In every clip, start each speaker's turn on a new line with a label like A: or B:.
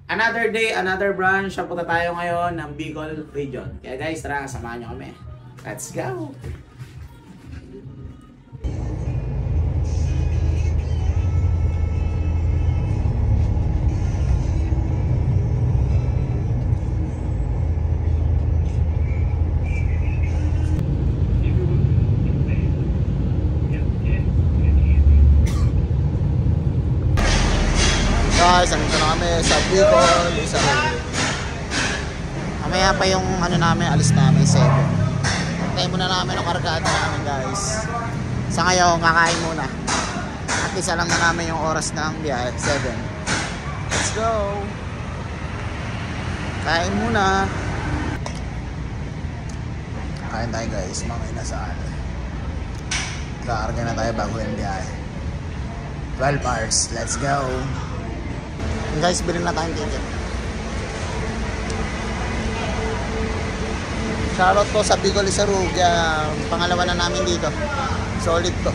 A: Another day, another branch. Punta tayo ngayon ng Bicol Region. Kaya guys, tara, samahan nyo kami. Let's go!
B: Guys, andito na kami sa Bicol, sa mamaya pa yung ano namin, alis namin 7. Tayo muna namin ang kargada namin guys. Sa ngayon, kakain muna. At isa lang na namin yung oras ng biyahe, 7. Let's go! Kain muna. Kain tayo guys, mamaya na saan. Kaarga na tayo bago yung biyahe. 12 hours, let's go! Guys, bilhin na tayong ticket. Shoutout po sa Bicol Isaruga. Pangalawa na namin dito. Solid to.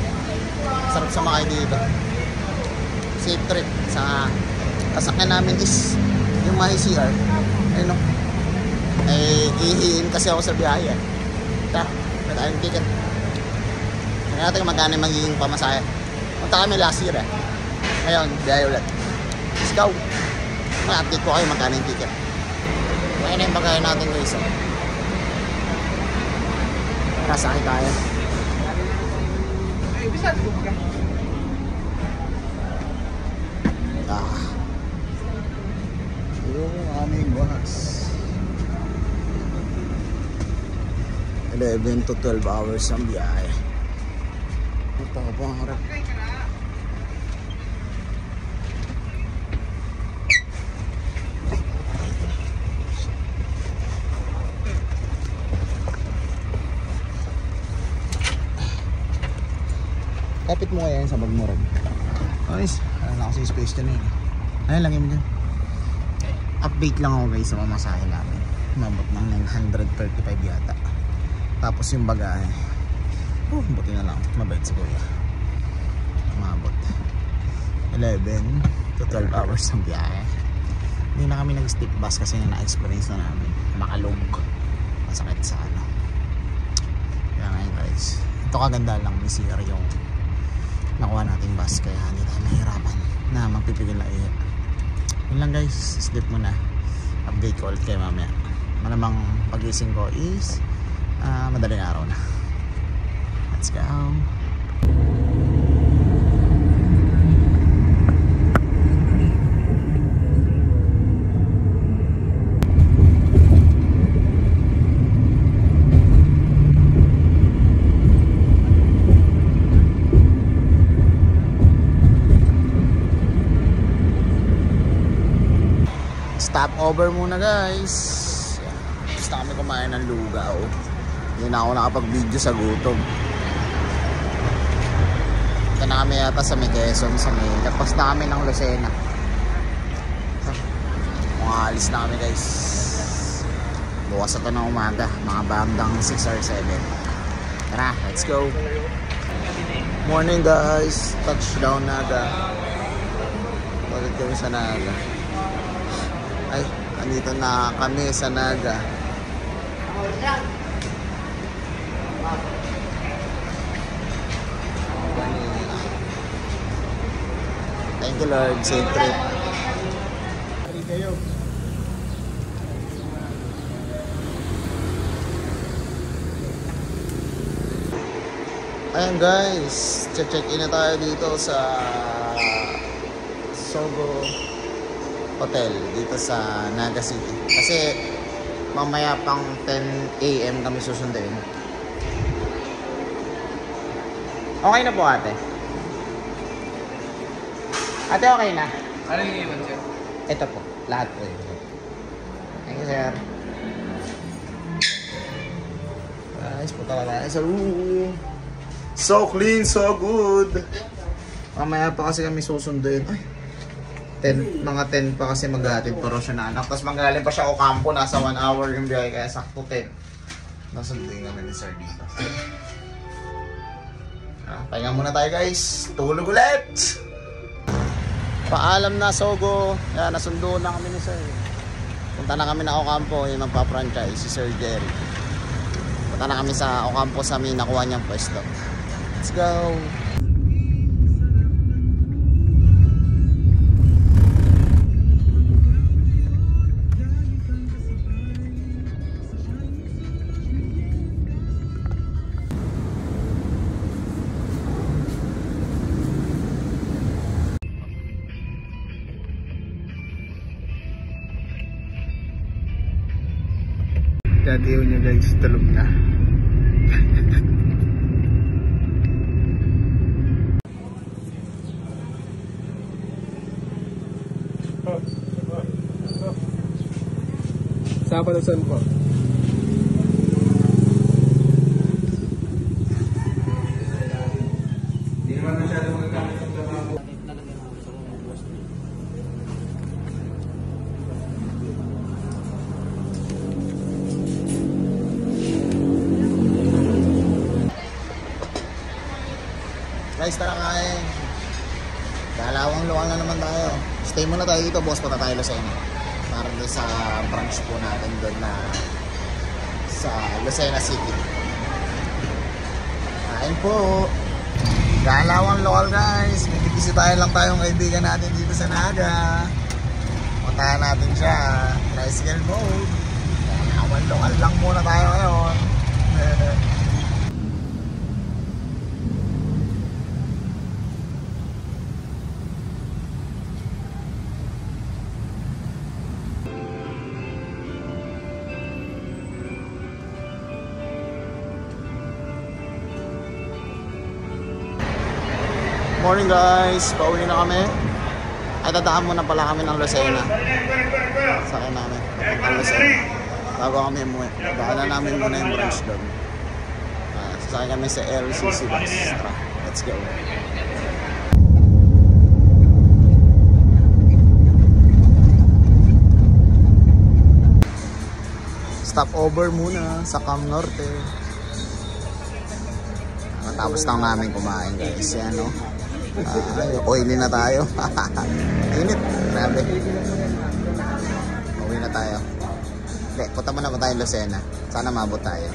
B: Sarap sumakay dito. Safe trip. Sa kasakyan namin is yung may CR. Ayun o. Ihiin kasi ako sa biyahe. Tara, may tayong ticket. Tingnan natin kung magkano yung magiging pamasaya. Punta kami last year Ngayon, biyahe ulit. Let's go! Ma-update ko kayo magkano yung ticket. Ngayon na yung bagay natin guys. Kasakay tayo. Yung aming bukas. 11 to 12 hours ang biyahe. Ito ko po ang harap. Kapit mo kaya yan sa bag mo rin. Guys, ano na kasi space dyan Ayun lang yun dyan. Update lang ako guys sa mamasahe namin. Umabot ng 935 yata. Tapos yung bagahe. Buti na lang. Mabait si kuya. Umabot 11 to 12 hours ng biyahe. Hindi na kami nag-stick bus kasi na-experience na namin. Makalog. Masakit sa ano. Kaya ngayon guys. Ito kaganda lang. May CR yung nakuha nating bus kaya hindi tayo mahirapan na magpipigil na iya. Yun lang guys, sleep muna. Update ko ulit kayo mamaya. Malamang pagising ko is madaling araw na. Let's go. Stop over muna guys. Gusto kami kumain ng lugaw. Hindi na ako nakapag-video sa gutom. Ito na kami yata sa may Quezon, sa may lapas na kami ng Lucena. Mga alis na kami guys. Bukas ito ng umaga, mga bandang 6 or 7. Tara, let's go. Morning guys, touchdown Naga. Balik kami sa Naga. Ay, andito na kami sa Naga. Thank you Lord, safe trip. Ayan guys, check-in na tayo dito sa Sogo Hotel dito sa Naga City. Kasi mamaya pang 10 AM kami susunduin. Okay na po ate? Ate okay na?
C: Ano yung iwan sir?
B: Ito po, lahat po yun. Thank you sir. Guys, punta na tayo sa room. So clean, so good. Mamaya pa kasi kami susunduin. Ay, 10, mga 10 pa kasi maghatid pa raw siya na anak. Tapos magaling pa siya o kampo, nasa 1 hour yung biyahe, kaya sakto 10. Nasunduin kami ni Sir dito. Pahinga muna tayo guys. Tulog ulit! Paalam na Sogo. Yan, nasundo na kami ni Sir. Punta na kami na Ocampo, yung magpa-franchise, si Sir Jerry. Punta na kami sa Ocampo sa may nakuha niyang pwesto. Let's go! Dati nyo guys, tulog na.
C: Sabado saan po? Hindi naman masyadong magkamit ang trabaho.
B: Guys, tara kain. Dalawang luwang na naman tayo. Stay muna tayo dito, boss. Punta tayo Lucena. Para doon sa branch po natin doon na sa Lucena City. Kain po. Dalawang lokal guys. May bibisitahin lang tayong kaibigan natin dito sa Naga. Puntahan natin siya. Tricycle mode. Dalawang lokal lang muna tayo ngayon. Morning guys, pauwi na kami. Ay, dadaan muna pala kami ng Lucena. Sakay namin, papuntang Lucena. Bago kami umuwi, dadaanan namin muna yung branch doon. Sasakay kami sa LCC bus. Tara, let's go. Stop over muna sa Cam Norte. Matapos lang namin kumain guys. Yan no. Oily na tayo. Init. Grabe. Uwi na tayo. Okay, punta muna pa tayo Lucena. Sana mabot tayo.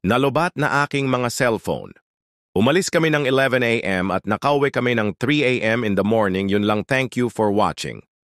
D: Nalobat na aking mga cellphone. Umalis kami ng 11 a.m. at nakauwi kami ng 3 a.m. in the morning. Yun lang, thank you for watching.